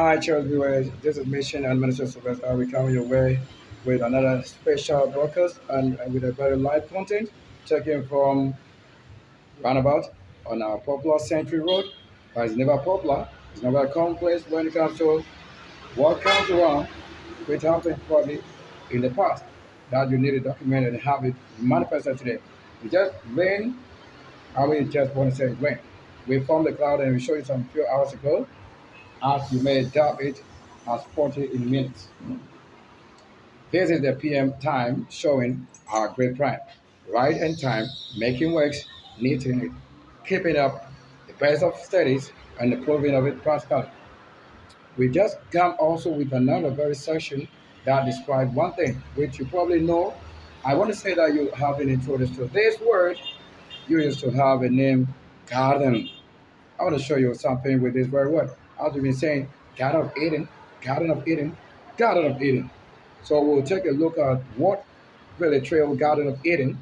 Hi, church viewers. This is Mission and Minister Sylvester. We come your way with another special broadcast and with a very live content. Checking from roundabout on our popular Century Road. But it's never popular. It's never complex when it comes to what comes around, which happened probably in the past that you need to document and have it manifested today. We just rain, and we just want to say rain. We formed the cloud and we showed you some few hours ago as you may doubt it as 40 in minutes. This is the PM time showing our great prime. Right and time, making works, knitting it, keeping up the best of studies and the proving of it practically. We just come also with another very section that describes one thing, which you probably know. I want to say that you have been introduced to this word. You used to have a name, garden. I want to show you something with this very word. As we've been saying, Garden of Eden, Garden of Eden, Garden of Eden. So we'll take a look at what really trail Garden of Eden,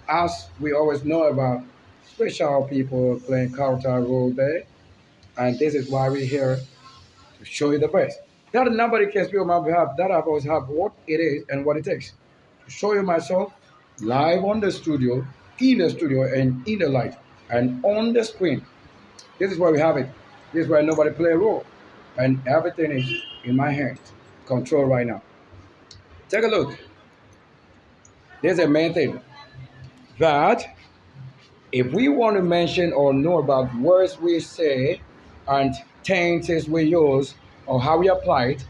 as we always know about special people playing character role there. And this is why we're here to show you the best. That nobody can speak on my behalf. That I've always have what it is and what it takes. To show you myself live on the studio, in the studio and in the light and on the screen. This is where we have it. This is where nobody play a role. And everything is in my hands. Control right now. Take a look. There's a main thing that if we want to mention or know about words we say and tenses we use or how we apply it,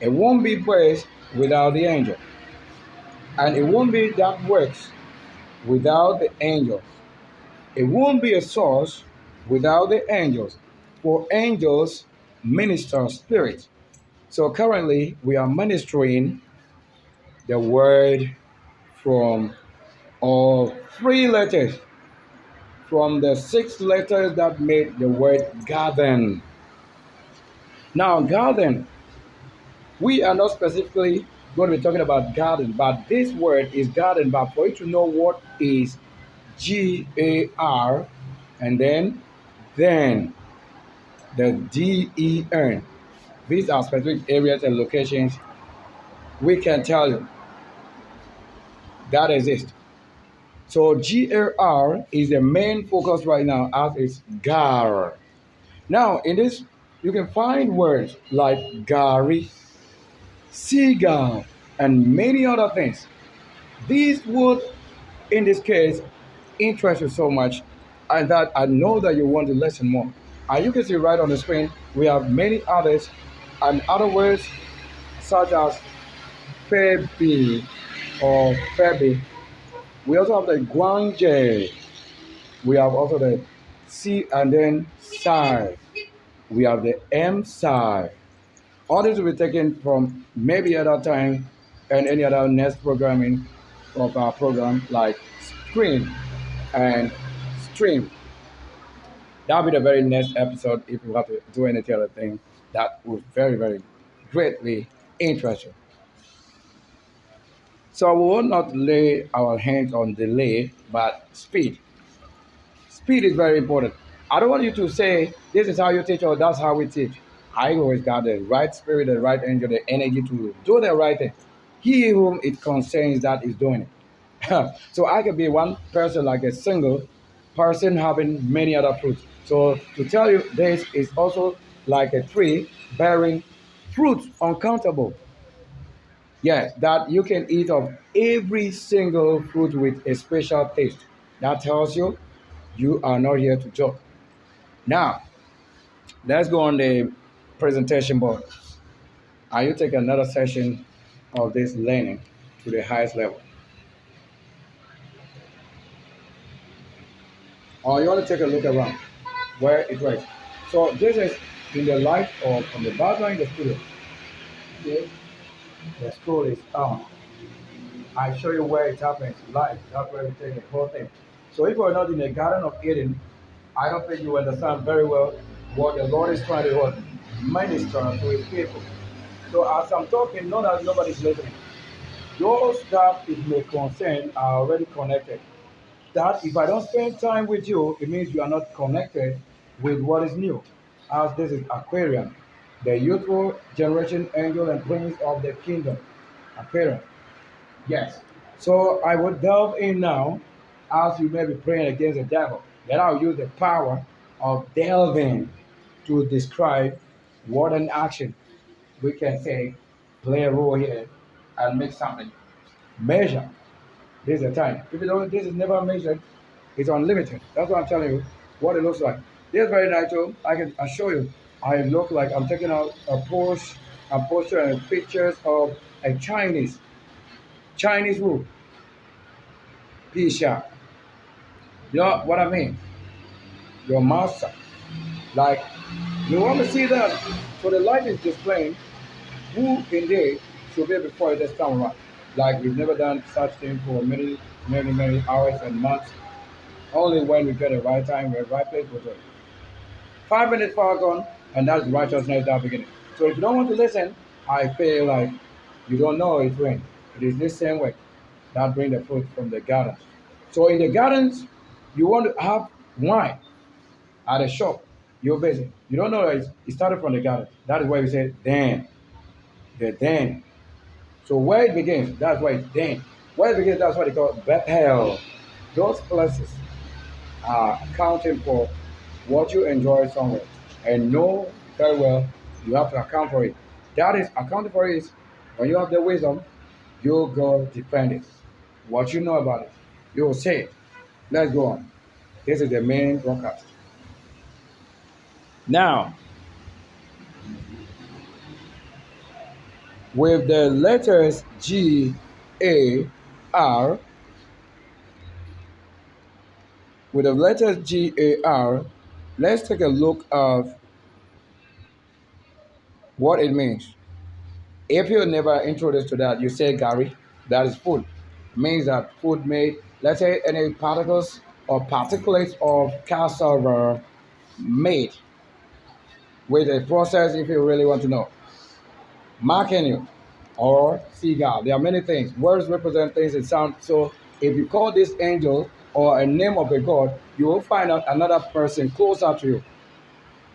it won't be praise without the angel. And it won't be that works without the angels. It won't be a source without the angels. For angels minister spirit. So currently we are ministering the word from all three letters from the six letters that made the word garden. Now, garden, we are not specifically going to be talking about garden, but this word is garden. But for you to know what is GAR and then the DEN, these are specific areas and locations we can tell you that exist. So GAR is the main focus right now as is GAR. Now in this you can find words like Gary, seagull, and many other things. These would in this case interest you so much and that I know that you want to listen more. And you can see right on the screen we have many others and other words such as Febby or Febby. We also have the Guanje. We have also the C and then Psi. We have the M Psi. All this will be taken from maybe at that time and any other next programming of our program like Screen and Stream. That'll be the very next episode if you have to do any other thing that would very, very greatly interest you. So we will not lay our hands on delay, but speed. Speed is very important. I don't want you to say this is how you teach or that's how we teach. I always got the right spirit, the right angel, the energy to do the right thing. He whom it concerns that is doing it. So I could be one person like a single person having many other fruits. So to tell you this is also like a tree bearing fruits uncountable. Yes, that you can eat of every single fruit with a special taste. That tells you you are not here to joke. Now, let's go on the presentation board. And you take another session of this learning to the highest level. Or you want to take a look around where it works. So this is in the light or on the background in the studio. Okay. The school is on. I show you where it happens live. That's where we take the whole thing. So if you're not in the Garden of Eden, I don't think you understand very well what the Lord is trying to minister to his people. So as I'm talking, not that nobody's listening. Those that it may concern are already connected. That if I don't spend time with you, it means you are not connected with what is new. As this is Aquarium. The youthful generation angel and prince of the kingdom appearance. Yes. So I will delve in now as you may be praying against the devil. Then I'll use the power of delving to describe what an action we can say play a role here and make something. Measure. This is the time. If you don't, this is never measured. It's unlimited. That's what I'm telling you. What it looks like. This very natural. I show you. I look like I'm taking out a poster and pictures of a Chinese wood, Pisha. You know what I mean? Your master. Like, you want to see that? So the light is displaying who indeed should be before this time around. Like, we've never done such thing for many hours and months. Only when we get the right time, the right place, we'll do it. 5 minutes far gone, and that's righteousness that beginning. So if you don't want to listen, I feel like you don't know it when. It is this same way that bring the fruit from the gardens. So in the gardens, you want to have wine at a shop. You're busy. You don't know that it started from the garden. That is why we say then. The then. So where it begins, that's why it's then. Where it begins, that's what they call Bethel. Those places are accounting for what you enjoy somewhere. And know very well you have to account for it. That is accounting for it is when you have the wisdom, you go defend it. What you know about it. You will say it. Let's go on. This is the main broadcast. Now, with the letters G-A-R, with the letters G-A-R, let's take a look of what it means. If you're never introduced to that, you say Gary, that is food. Means that food made, let's say any particles or particulates of cassava made with a process if you really want to know. Marketing or seagull. There are many things. Words represent things in sound. So if you call this angel or a name of a god, you will find out another person closer to you.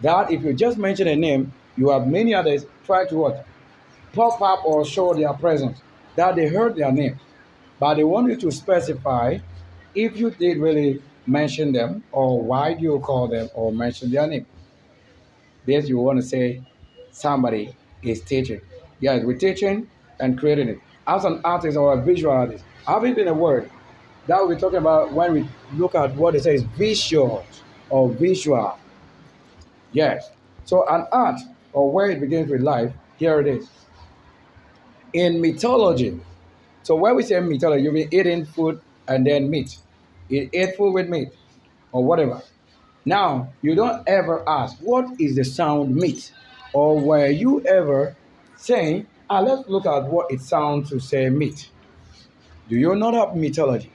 That if you just mention a name, you have many others try to what? Pop up or show their presence. That they heard their name. But they want you to specify if you did really mention them or why do you call them or mention their name. This you want to say somebody is teaching. Yes, we're teaching and creating it. As an artist or a visual artist, have it been a word that we're talking about when we look at what it says visual or visual. Yes. So an art or where it begins with life, here it is. In mythology, so when we say mythology, you mean eating food and then meat. You eat food with meat or whatever. Now, you don't ever ask, what is the sound meat? Or were you ever saying, let's look at what it sounds to say meat? Do you not have mythology?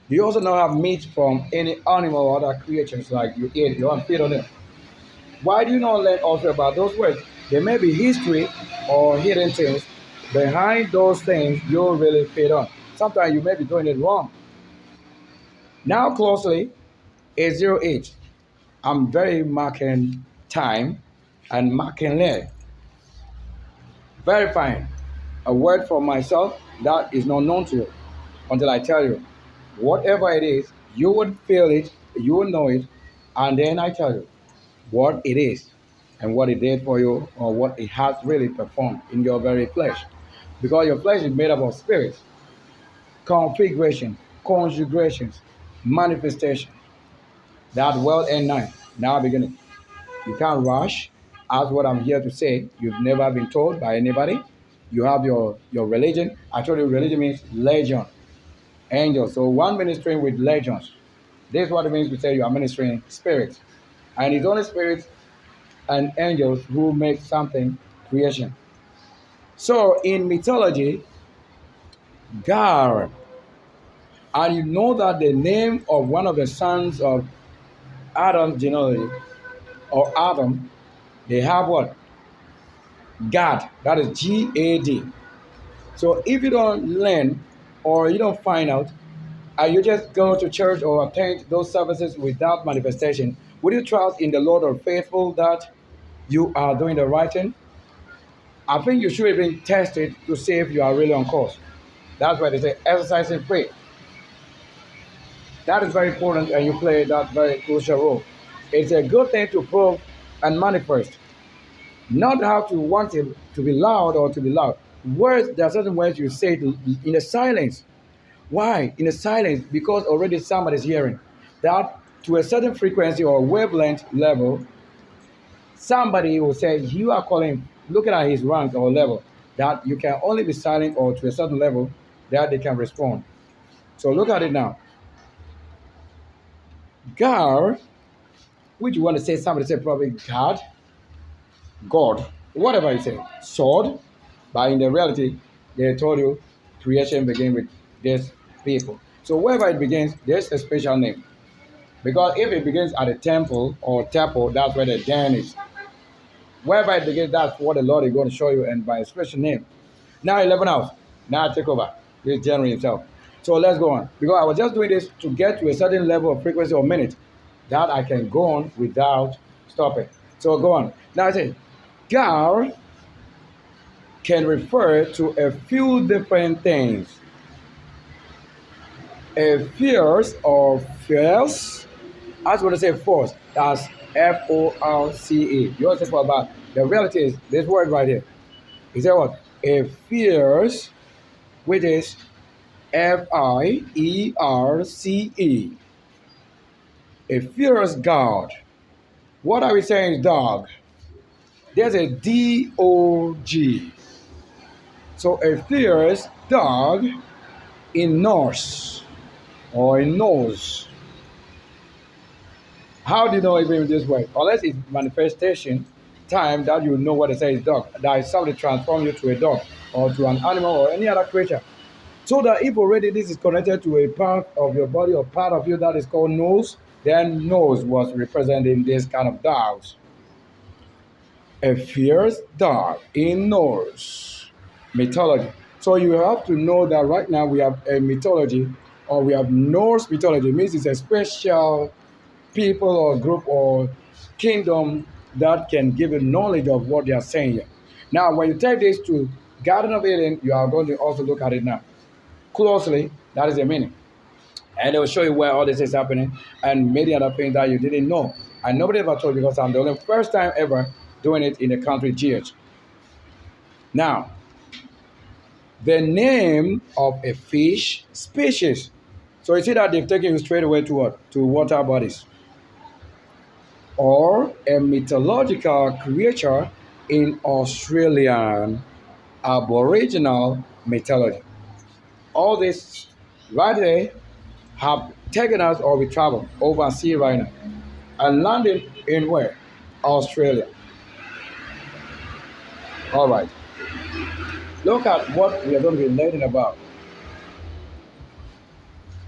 Do you also not have meat from any animal or other creatures like you eat, you don't feed on them? Why do you not learn also about those words? There may be history or hidden things behind those things you really feed on. Sometimes you may be doing it wrong. Now closely, 808. I'm very marking time and marking layer. Verifying a word for myself that is not known to you until I tell you. Whatever it is, you would feel it, you will know it, and then I tell you what it is and what it did for you or what it has really performed in your very flesh. Because your flesh is made up of spirits, configuration, conjugations, manifestation. That well and nine. Now beginning. You can't rush. As what I'm here to say, you've never been told by anybody. You have your religion. I told you religion means legion, angels. So one ministering with legions. This is what it means to say you are ministering spirits. And it's only spirits and angels who make something creation. So in mythology, Gar, and you know that the name of one of the sons of Adam's genealogy, or Adam, they have what? Gad. That is G-A-D. So if you don't learn or you don't find out, and you just go to church or attend those services without manifestation, would you trust in the Lord or faithful that you are doing the right thing, I think you should even test it to see if you are really on course. That's why they say exercise and pray. That is very important, and you play that very crucial role. It's a good thing to prove and manifest, not have to want it to be loud or to be loud. Words, there are certain words you say in the silence. Why? In the silence, because already somebody is hearing. That to a certain frequency or wavelength level, somebody will say, you are calling, looking at his rank or level, that you can only be silent or to a certain level that they can respond. So look at it now. God, which you want to say, somebody say probably God, whatever you say, sword, but in the reality, they told you creation begins with this people. So wherever it begins, there's a special name. Because if it begins at a temple or temple, that's where the den is. Wherever it begins, that's what the Lord is going to show you, and by a special name. Now 11 hours. Now I take over. This January himself. So let's go on. Because I was just doing this to get to a certain level of frequency or minute that I can go on without stopping. So go on. Now I say, God can refer to a few different things. A fierce or fierce, I was going to say force. That's Force. You also talk about the reality is this word right here. Is that what? A fierce, which is Fierce. A fierce God. What are we saying is dog? There's a dog. So a fierce dog in Norse or in nose. How do you know even this word? Unless it's manifestation time that you know what it says dog. That is something transform you to a dog or to an animal or any other creature. So that if already this is connected to a part of your body or part of you that is called nose, then nose was representing this kind of dogs. A fierce dog in Norse mythology. So you have to know that right now we have a mythology or we have Norse mythology. It means it's a special people or group or kingdom that can give you knowledge of what they are saying here. Now, when you take this to Garden of Eden, you are going to also look at it now closely. That is the meaning. And they will show you where all this is happening and many other things that you didn't know. And nobody ever told you because I'm the only first time ever doing it in the country, GH. Now, the name of a fish species. So you see that they've taken you straight away to what? To water bodies. Or a mythological creature in Australian Aboriginal mythology. All this right there have taken us or we travel overseas right now and landed in where? Australia. All right. Look at what we are going to be learning about.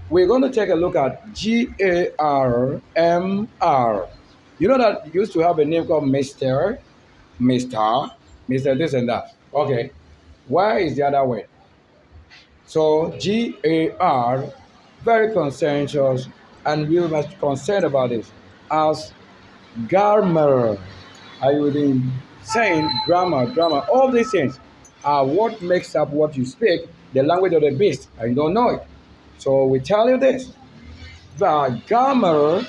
We're going to take a look at GARMR. You know that used to have a name called Mr. This and that. Okay. Why is the other way? So GAR, very conscientious, and we must be concerned about this. As grammar, are you been saying grammar? All these things are what makes up what you speak, the language of the beast, and you don't know it. So we tell you this. The grammar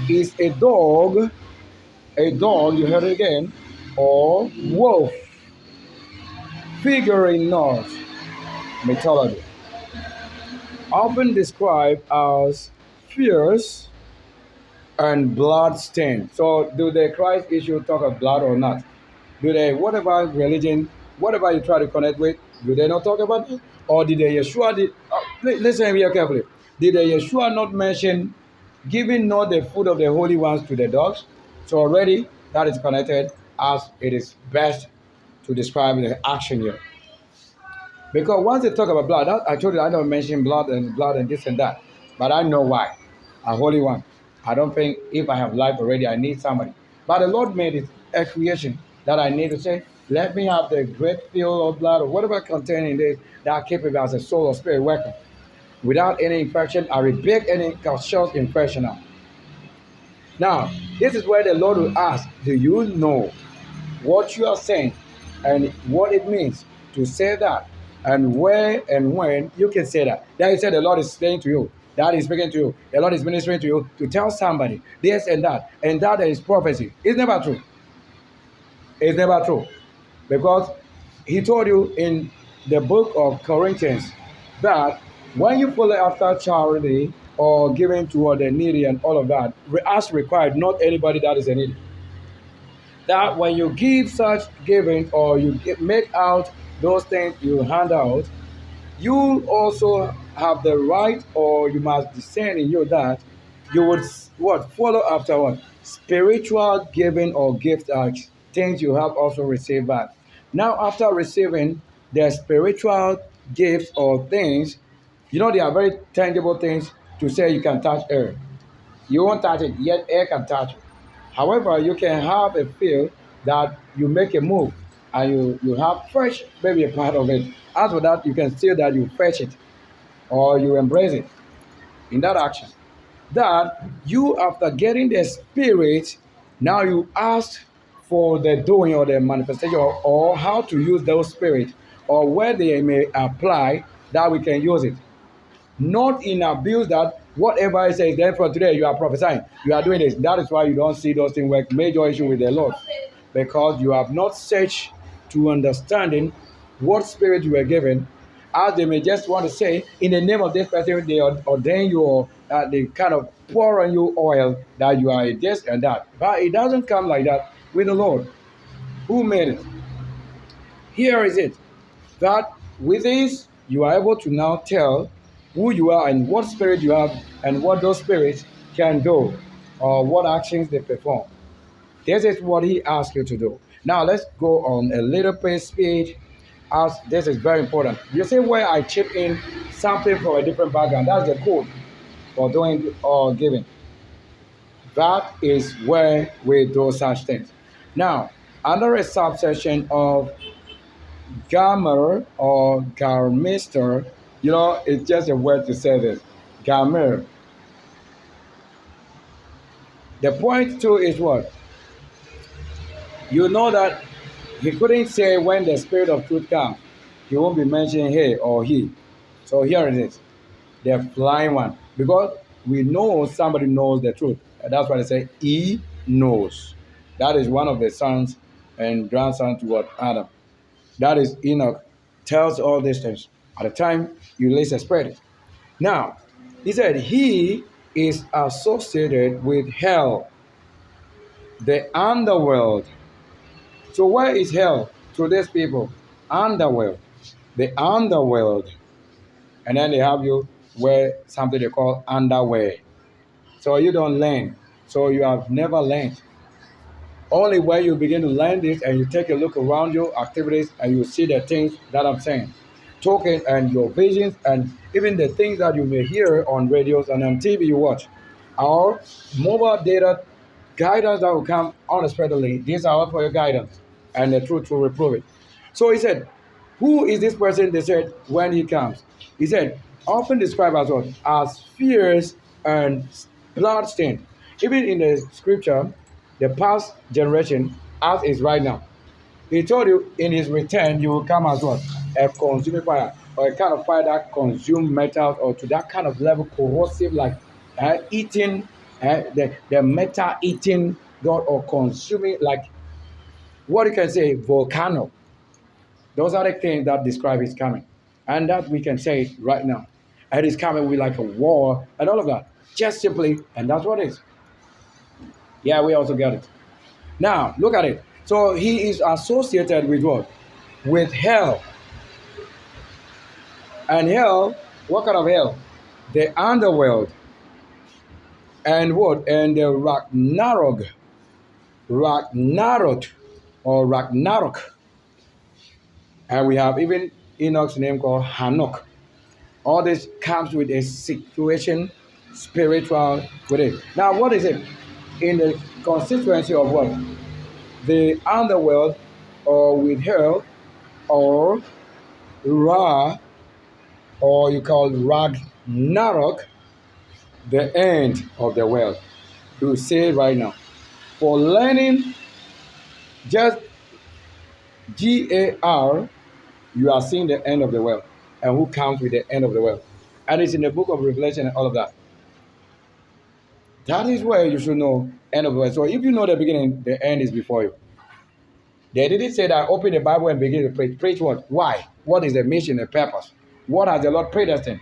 is a dog, you heard it again, or wolf, figure in Norse mythology, often described as fierce and blood-stained. So do the Christ issue talk of blood or not? Do they, whatever religion, whatever you try to connect with, do they not talk about it? Or did the Yeshua, listen here carefully, did the Yeshua not mention giving not the food of the holy ones to the dogs? So already that is connected as it is best to describe the action here. Because once they talk about blood, I told you I don't mention blood and this and that. But I know why. A holy one. I don't think if I have life already, I need somebody. But the Lord made it a creation that I need to say, let me have the great field of blood or whatever contained in this that are capable as a soul or spirit working. Without any infection, I rebuke any cautious infection now. Now, this is where the Lord will ask, do you know what you are saying and what it means to say that, and where and when you can say that. That you said the Lord is saying to you, that is speaking to you, the Lord is ministering to you to tell somebody this and that is prophecy. It's never true. It's never true. Because he told you in the book of Corinthians that when you follow after charity or giving toward the needy and all of that, as required, not anybody that is a needy. That when you give such giving or you make out those things you hand out, you also have the right, or you must discern in you that you would what follow after what spiritual giving or gift acts, things you have also received back. Now, after receiving the spiritual gifts or things, they are very tangible things to say you can touch air. You won't touch it, yet air can touch it. However, you can have a feel that you make a move and you have fresh maybe a part of it. As for that, you can feel that you fetch it or you embrace it in that action. That you, after getting the spirit, now you ask for the doing or the manifestation, or how to use those spirits or where they may apply, that we can use it. Not in abuse that whatever I say, then from today you are prophesying, you are doing this. That is why you don't see those things work. Major issue with the Lord, because you have not searched to understanding what spirit you were given. As they may just want to say, in the name of this person, they ordain you, or they kind of pour on you oil that you are this and that. But it doesn't come like that with the Lord. Who made it? Here is it, that with this you are able to now tell who you are and what spirit you have and what those spirits can do or what actions they perform. This is what he asked you to do. Now let's go on a little bit speed, as this is very important. You see where I chip in something from a different background. That's the code for doing or giving. That is where we do such things. Now, under a subsection of Gamer or Garmister, it's just a word to say this. Gamer. The point too is what? You know that he couldn't say when the spirit of truth comes, he won't be mentioning he or he. So here it is, the flying one. Because we know somebody knows the truth. And that's why they say he knows. That is one of the sons and grandsons to what Adam. That is Enoch, tells all these things at the time you release a spirit. Now, he said he is associated with hell, the underworld. So where is hell to these people? Underworld. The underworld. And then they have you wear something they call underwear. So you don't learn. So you have never learned. Only when you begin to learn this and you take a look around your activities and you see the things that I'm saying, talking and your visions and even the things that you may hear on radios and on TV you watch, or mobile data guidance that will come unexpectedly. These are all for your guidance and the truth will reprove it. So he said, who is this person? They said, when he comes. He said, often described as what? As fierce and bloodstained. Even in the scripture, the past generation, as is right now. He told you in his return, you will come as what? A consuming fire, or a kind of fire that consumes metals, or to that kind of level, corrosive, like eating, the metal eating God, or consuming, like what you can say, volcano. Those are the things that describe his coming. And that we can say right now. And he's coming with like a war and all of that. Just simply, and that's what it is. Yeah, we also get it. Now, look at it. So he is associated with what? With hell. And hell, what kind of hell? The underworld. And what? And the Ragnarok. Ragnarok. Or Ragnarok. And we have even Enoch's name called Hanok. All this comes with a situation, spiritual with it. Now, what is it? In the constituency of what? The underworld, or with hell, or Ra, or you call Ragnarok, the end of the world. You say it right now. For learning, just Gar, you are seeing the end of the world. And who comes with the end of the world? And it's in the book of Revelation and all of that. That is where you should know end of the world. So if you know the beginning, the end is before you. They didn't say that open the Bible and begin to preach. Preach what? Why? What is the mission, the purpose? What has the Lord predestined?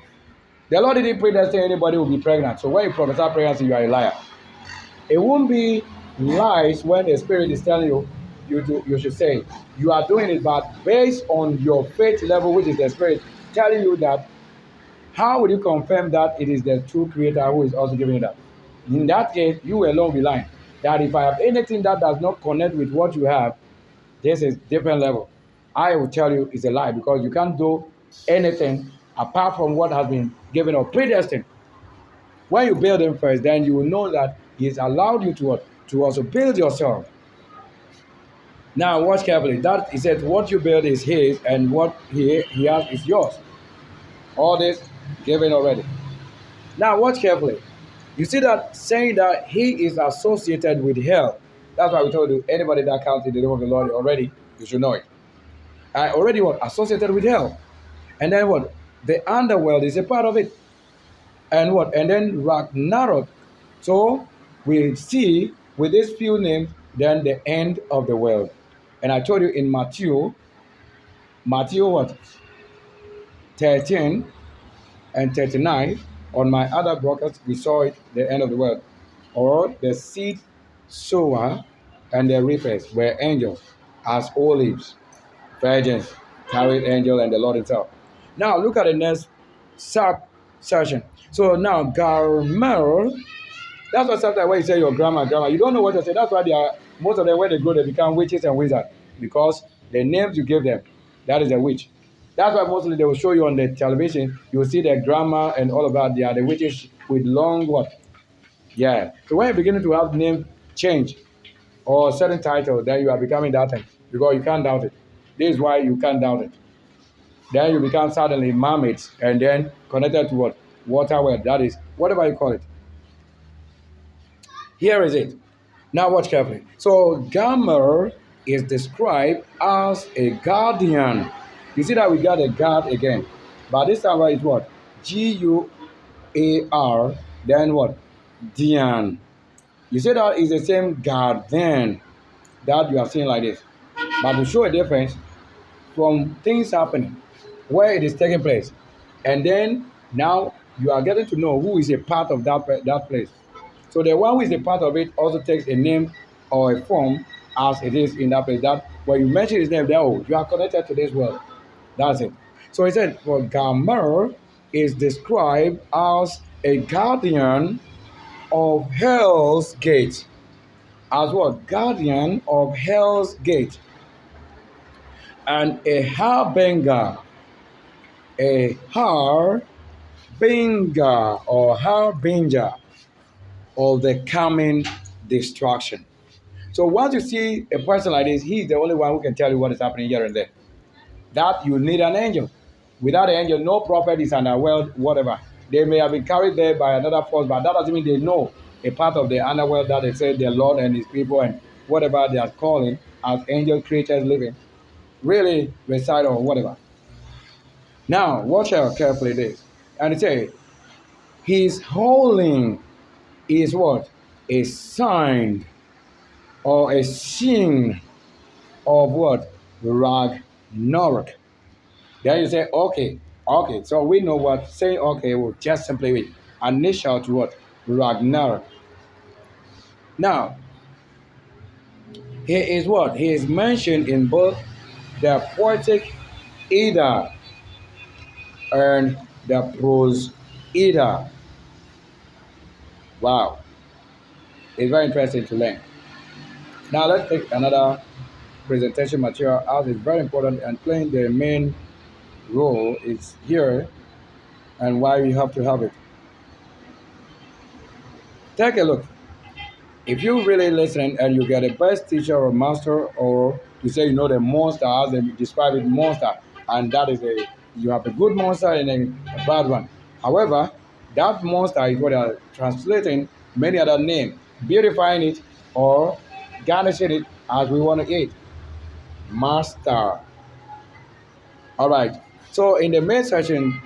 The Lord didn't predestine anybody will be pregnant. So when you prophesy pregnancy, you are a liar. It won't be lies when the Spirit is telling you you should say you are doing it, but based on your faith level, which is the Spirit telling you that. How will you confirm that it is the true Creator who is also giving you that? In that case, you alone will be lying. That if I have anything that does not connect with what you have, this is different level. I will tell you it's a lie because you can't do anything apart from what has been given or predestined. When you build him first, then you will know that he's allowed you to also build yourself. Now watch carefully. That he said what you build is his and what he has is yours. All this given already. Now watch carefully. You see that saying that he is associated with hell. That's why we told you anybody that counts in the name of the Lord already, you should know it. I already what? Associated with hell. And then what? The underworld is a part of it. And what? And then Ragnarok. So we see with these few names, then the end of the world. And I told you in Matthew what? 13 and 39, on my other broadcast, we saw it, the end of the world. Or the seed sower and the reapers were angels as olives, virgins, carried angel and the Lord himself. Now look at the next sub-session. So now Garmer, that's what sometimes when you say your grandma, you don't know what to say. That's why they are, most of them when they grow, they become witches and wizards. Because the names you give them, that is a witch. That's why mostly they will show you on the television. You will see their grandma and all of that. They are the witches with long what? Yeah. So when you're beginning to have name change or certain title, then you are becoming that thing. Because you can't doubt it. This is why you can't doubt it. Then you become suddenly mermaids and then connected to what? Water well. That is, whatever you call it. Here is it. Now watch carefully. So Gamer is described as a guardian. You see that we got a guard again. But this time it's what? Guar, then what? Dian. You see that is the same guardian that you are seeing like this. But to show a difference from things happening, where it is taking place. And then now you are getting to know who is a part of that place. So the one who is a part of it also takes a name or a form as it is in that place. That when you mention his name, then oh, you are connected to this world. That's it. So he said, for Gamer is described as a guardian of hell's gate. As what? Guardian of hell's gate. And a harbinger. A harbinger or harbinger of the coming destruction. So once you see a person like this, he's the only one who can tell you what is happening here and there. That you need an angel. Without an angel, no prophet is underworld, whatever. They may have been carried there by another force, but that doesn't mean they know a part of the underworld that they say the Lord and his people and whatever they are calling as angel creatures living really reside or whatever. Now, watch out carefully this. And it says, his howling is what? A sign or a scene of what? Ragnarok. Then you say, okay. So we know what saying okay will just simply be initial to what? Ragnarok. Now, he is what? He is mentioned in both the poetic Edda and the prose Edda. Wow. It's very interesting to learn. Now let's take another presentation material as it's very important and playing the main role is here and why we have to have it. Take a look. If you really listen and you get a best teacher or master or you say you know the monster as they describe it monster and that is you have a good monster and a bad one. However, that monster is what they are translating many other names, beautifying it or garnishing it as we want to eat. Master. All right. So in the main section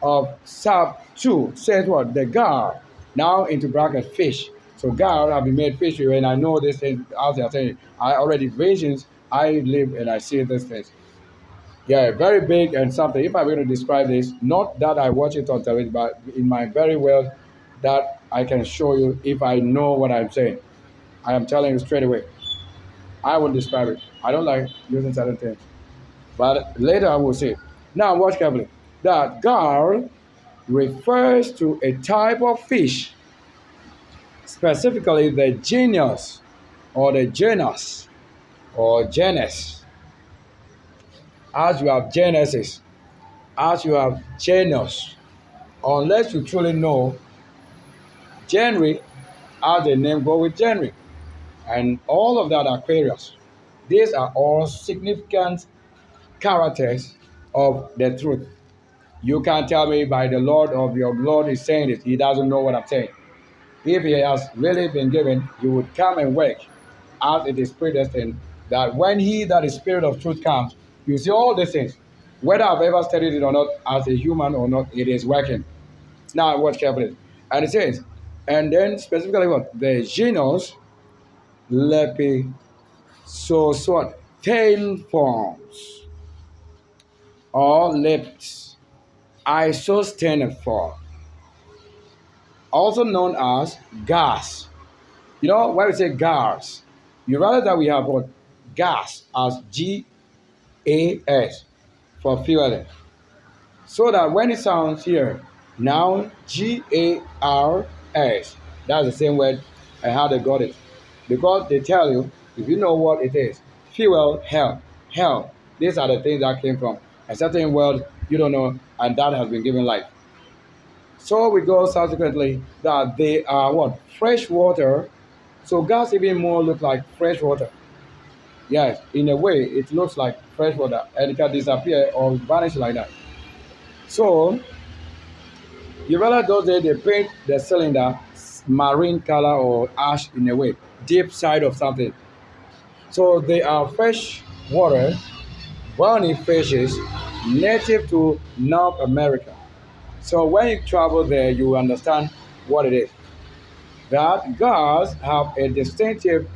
of sub 2 says what? The guard. Now into bracket fish. So guard have been made fish, and I know this thing as they are saying. I already visions. I live and I see these things. Yeah, very big and something. If I'm going to describe this, not that I watch it on television, but in my very well that I can show you if I know what I'm saying. I am telling you straight away. I will describe it. I don't like using certain things. But later I will say. Now watch carefully. That gar refers to a type of fish, specifically the genus or the genus or genus. As you have genesis, as you have genus, unless you truly know genre, as the name go with genre, and all of that are Aquarius. These are all significant characters of the truth. You can't tell me by the Lord of your Lord is saying it. He doesn't know what I'm saying. If he has really been given, he would come and work as it is predestined that when he that is spirit of truth comes, you see all these things. Whether I've ever studied it or not, as a human or not, it is working. Now watch carefully. And it says, and then specifically what? The genus Lepisoswat, tail forms or lips, isosteniform, also known as gas. You know, when we say gas, you realize that we have what? Gas as G-A-S for fueling. So that when it sounds here, now G-A-R-S, that's the same word and how they got it. Because they tell you, if you know what it is, fuel, hell. These are the things that came from a certain world you don't know, and that has been given life. So we go subsequently that they are what? Fresh water. So gas even more look like fresh water. Yes, in a way, it looks like fresh water and it can disappear or vanish like that. So you realize those days they paint the cylinder marine color or ash in a way, deep side of something. So they are fresh water, bony fishes, native to North America. So when you travel there, you understand what it is. That gars have a distinctive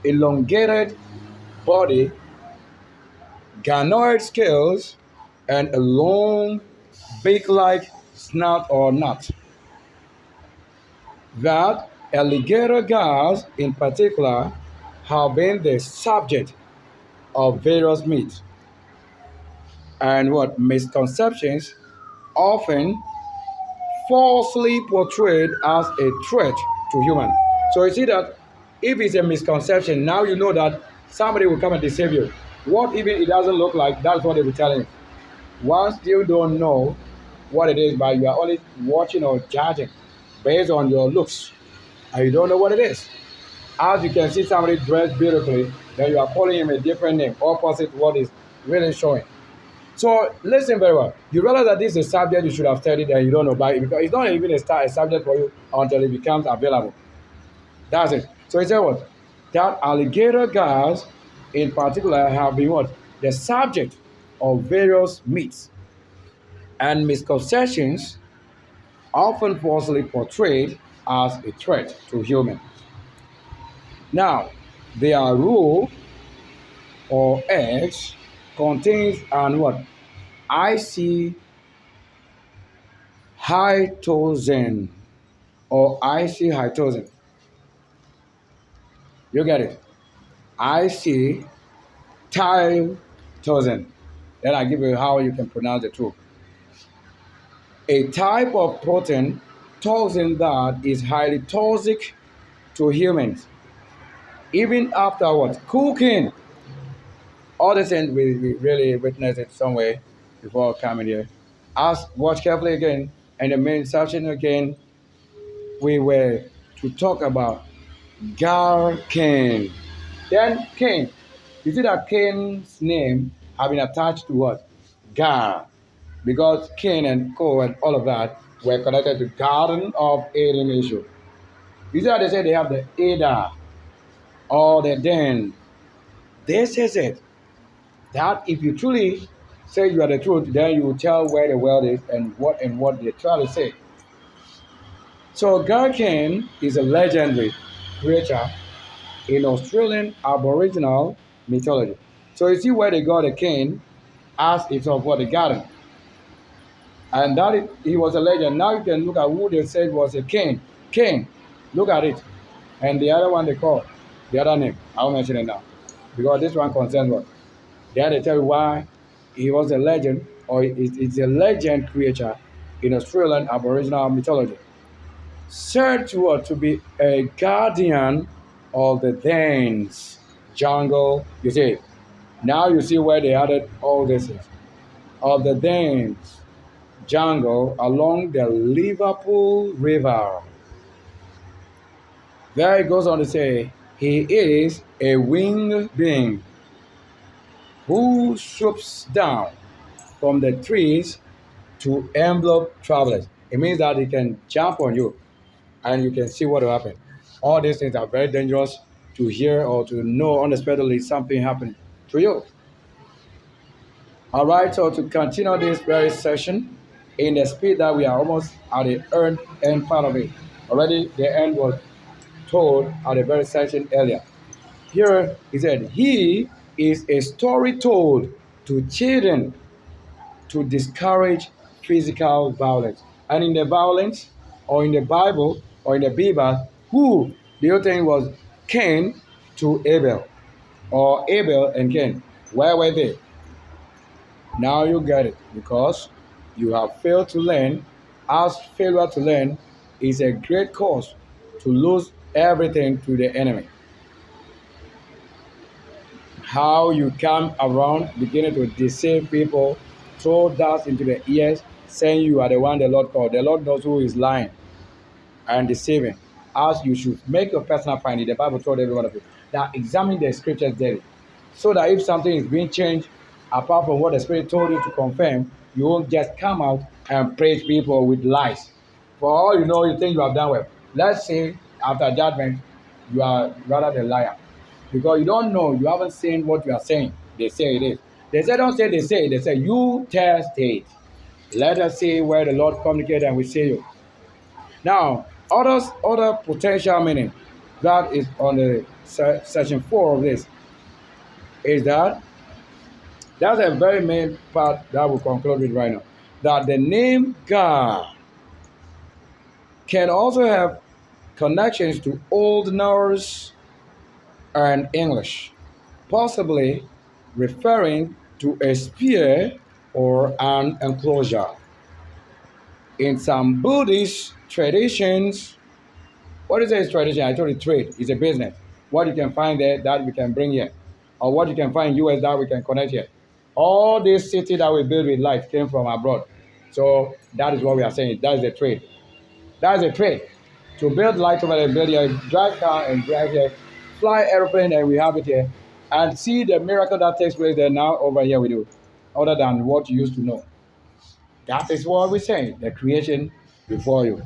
elongated body, ganoid scales, and a long beak-like snout or nut. That alligator gars in particular have been the subject of various myths and what misconceptions, often falsely portrayed as a threat to human. So you see that if it's a misconception, now you know that somebody will come and deceive you. What even it doesn't look like, that's what they will tell you. Once you don't know what it is, but you are only watching or judging based on your looks, and you don't know what it is. As you can see somebody dressed beautifully, then you are calling him a different name, opposite what is really showing. So listen very well. You realize that this is a subject you should have studied and you don't know about it because it's not even a subject for you until it becomes available. That's it. So he said what? That alligator guys in particular have been what? The subject of various myths and misconceptions, often falsely portrayed as a threat to humans. Now, their roe or eggs contains an what? IC hydrogen or IC hydrogen. You get it? IC hydrogen. Then I give you how you can pronounce the two. A type of protein toxin that is highly toxic to humans, even afterwards cooking. All the things we really witnessed it somewhere before coming here. Watch carefully again, and the main section again, we were to talk about Gar Cain. Then Cain. You see that Cain's name have been attached to what? Gar. Because Cain and Co and all of that were connected to Garden of Eden issue. You see how they say they have the Ada or the Den. This is it. That if you truly say you are the truth, then you will tell where the world is and what they try to say. So Gherkin is a legendary creature in Australian Aboriginal mythology. So you see where they got the cane as it's of what they got him. And he was a legend. Now you can look at who they said was a king. King. Look at it. And the other one they call, the other name, I won't mention it now. Because this one concerns what? They had to tell you why he was a legend, or it's a legend creature in Australian Aboriginal mythology. Said to be a guardian of the Danes jungle. You see, now you see where they added all this is. Of the Danes jungle along the Liverpool River. There it goes on to say, he is a winged being who swoops down from the trees to envelop travelers. It means that he can jump on you and you can see what will happen. All these things are very dangerous to hear or to know unexpectedly something happened to you. All right, so to continue this very session in the speed that we are almost at the end part of it. Already the end was told at the very session earlier. Here he said, he is a story told to children to discourage physical violence. And in the violence, or in the Bible, or in the Bible, who do you think was Cain to Abel? Or Abel and Cain? Where were they? Now you get it, because you have failed to learn, as failure to learn is a great cause to lose everything to the enemy. How you come around beginning to deceive people, throw dust into their ears, saying you are the one the Lord called. The Lord knows who is lying and deceiving. As you should make your personal finding, the Bible told every one of you that examine the scriptures daily, so that if something is being changed apart from what the Spirit told you to confirm, you won't just come out and praise people with lies. For all you know, you think you have done well. Let's say after judgment, you are rather the liar. Because you don't know, you haven't seen what you are saying. They say it is. They say, don't say they say it. They say, you test it. Let us see where the Lord communicated and we see you. Now, other potential meaning that is on the section 4 of this is that that's a very main part that we'll conclude with right now. That the name God can also have connections to Old Norse and English, possibly referring to a spear or an enclosure. In some Buddhist traditions, what is a tradition? I told you trade is a business. What you can find there that we can bring here, or what you can find in US that we can connect here. All this city that we build with light came from abroad. So that is what we are saying. That is a trade. That is a trade. To build light over there, build here, drive car and drive here, fly airplane and we have it here, and see the miracle that takes place there now over here we do, other than what you used to know. That is what we're saying, the creation before you.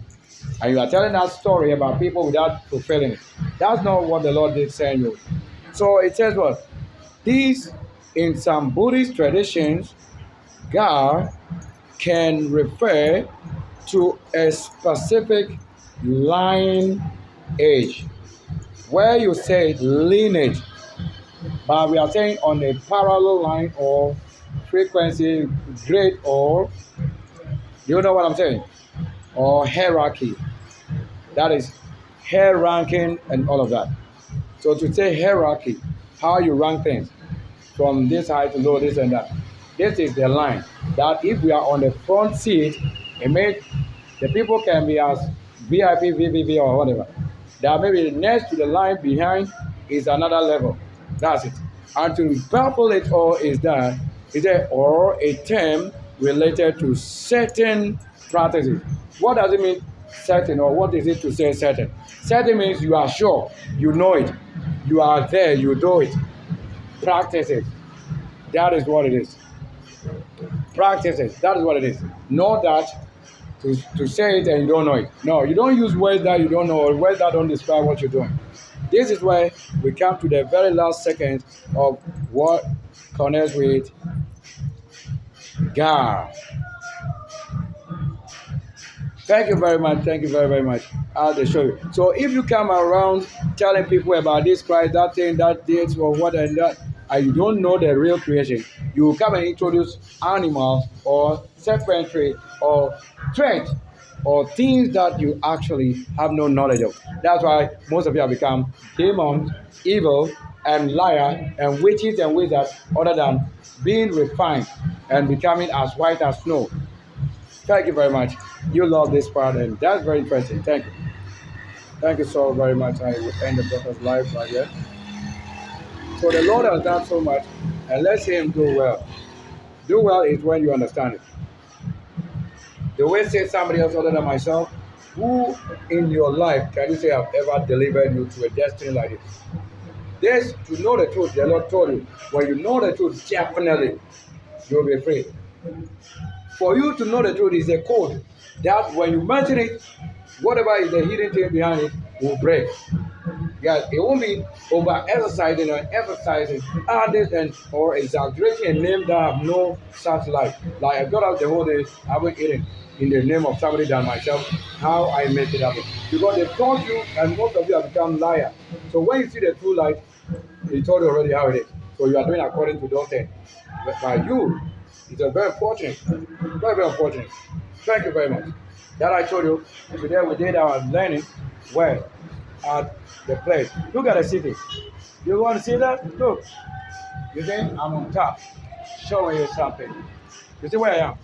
And you are telling that story about people without fulfilling it. That's not what the Lord did send you. So it says what? These, in some Buddhist traditions, God can refer to a specific line age, where you say lineage, but we are saying on a parallel line or frequency grade, or you know what I'm saying, or hierarchy. That is hair ranking and all of that. So to say hierarchy, how you rank things from this high to low, this and that. This is the line that if we are on the front seat, it makes the people can be as VIP, VVV or whatever. That maybe next to the line behind is another level. That's it. And to baffle it all is that is there or a term related to certain practices. What does it mean certain, or what is it to say certain? Certain means you are sure, you know it, you are there, you do it. Practice it. That is what it is. Practice it. That is what it is. Not that to say it and you don't know it. No, you don't use words that you don't know or words that don't describe what you're doing. This is where we come to the very last second of what connects with God. Thank you very much. Thank you very, very much. I'll show you. So if you come around telling people about this Christ, that thing, that date, or what and that, and you don't know the real creation, you will come and introduce animals or serpentry or threat or things that you actually have no knowledge of. That's why most of you have become demons, evil, and liar, and witches and wizards, other than being refined and becoming as white as snow. Thank you very much. You love this part, and that's very interesting. Thank you. Thank you so very much. I will end the brother's life right here. So the Lord has done so much, and let's see Him do well. Do well is when you understand it. The way say somebody else other than myself, who in your life can you say have ever delivered you to a destiny like this? This, to know the truth, the Lord told you. When you know the truth, definitely you'll be free. For you to know the truth is a code that when you mention it, whatever is the hidden thing behind it will break. Yes, it won't be over exercising or emphasizing this and or exaggerating a name that have no such life. Like I got out the whole day, I was eating in the name of somebody than myself, how I make it happen. Because they told you, and most of you have become liars. So when you see the true light, he told you already how it is. So you are doing according to those things. But by you, it's a very unfortunate. Very, very unfortunate. Thank you very much. That I told you, today we did our learning where at the place. Look at the city. You want to see that? Look. You think I'm on top, showing you something. You see where I am?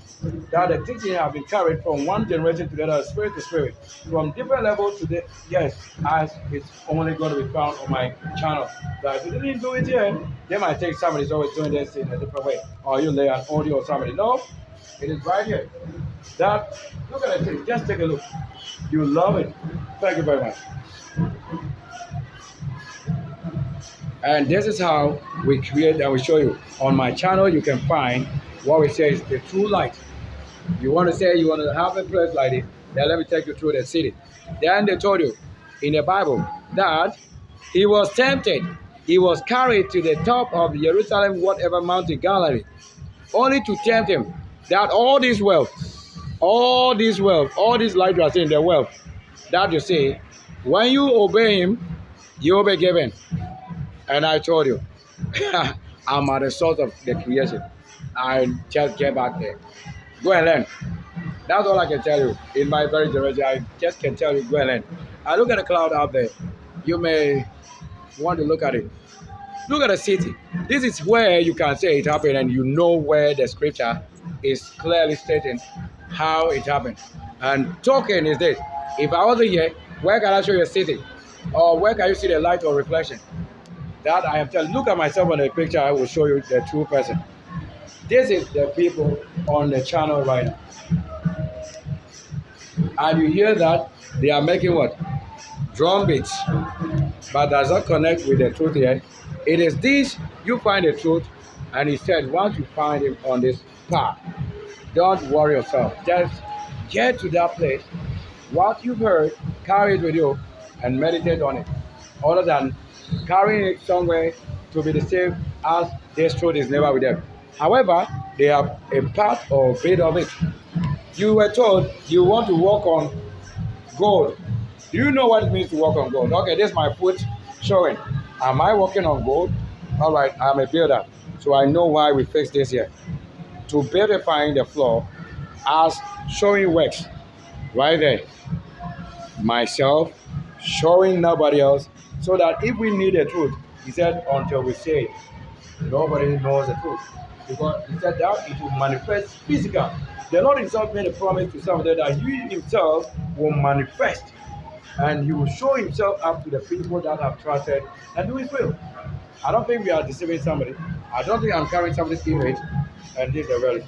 That the teaching have been carried from one generation to the other, spirit to spirit, from different levels to the yes, as it's only going to be found on my channel. But if you didn't do it here, they might think somebody's always doing this in a different way, or you lay an audio or somebody. No, it is right here. That look at it. Just take a look. You love it. Thank you very much. And this is how we create and we show you. On my channel, you can find what we say is the true light. You want to say you want to have a place like this, then let me take you through the city. Then they told you in the Bible that he was tempted. He was carried to the top of Jerusalem, whatever mountain, Galilee, only to tempt him that all this wealth, all this light you are seeing, the wealth that you see, when you obey him, you will be given. And I told you, I'm at the source of the creation. I just get back there. Go and learn. That's all I can tell you. In my very generation, I just can tell you, go and learn. I look at the cloud out there. You may want to look at it. Look at the city. This is where you can say it happened and you know where the scripture is clearly stating how it happened. And talking is this. If I wasn't here, where can I show you a city? Or where can you see the light or reflection? That I am telling. Look at myself on the picture. I will show you the true person. This is the people on the channel right now. And you hear that they are making what? Drum beats. But does not connect with the truth here. It is this, you find the truth. And he said, once you find him on this path, don't worry yourself. Just get to that place. What you've heard, carry it with you and meditate on it. Other than carrying it somewhere to be the same as this truth is never with them. However, they have a part or bit of it. You were told you want to walk on gold. Do you know what it means to walk on gold? Okay, this is my foot showing. Am I walking on gold? All right, I'm a builder. So I know why we fix this here. To beautifying the floor as showing works. Right there. Myself, showing nobody else. So that if we need the truth, he said, until we say it, nobody knows the truth. Because he said that it will manifest physical. The Lord himself made a promise to somebody that he himself will manifest. And he will show himself up to the people that have trusted and do his will. I don't think we are deceiving somebody. I don't think I'm carrying somebody's image. And this is the reality.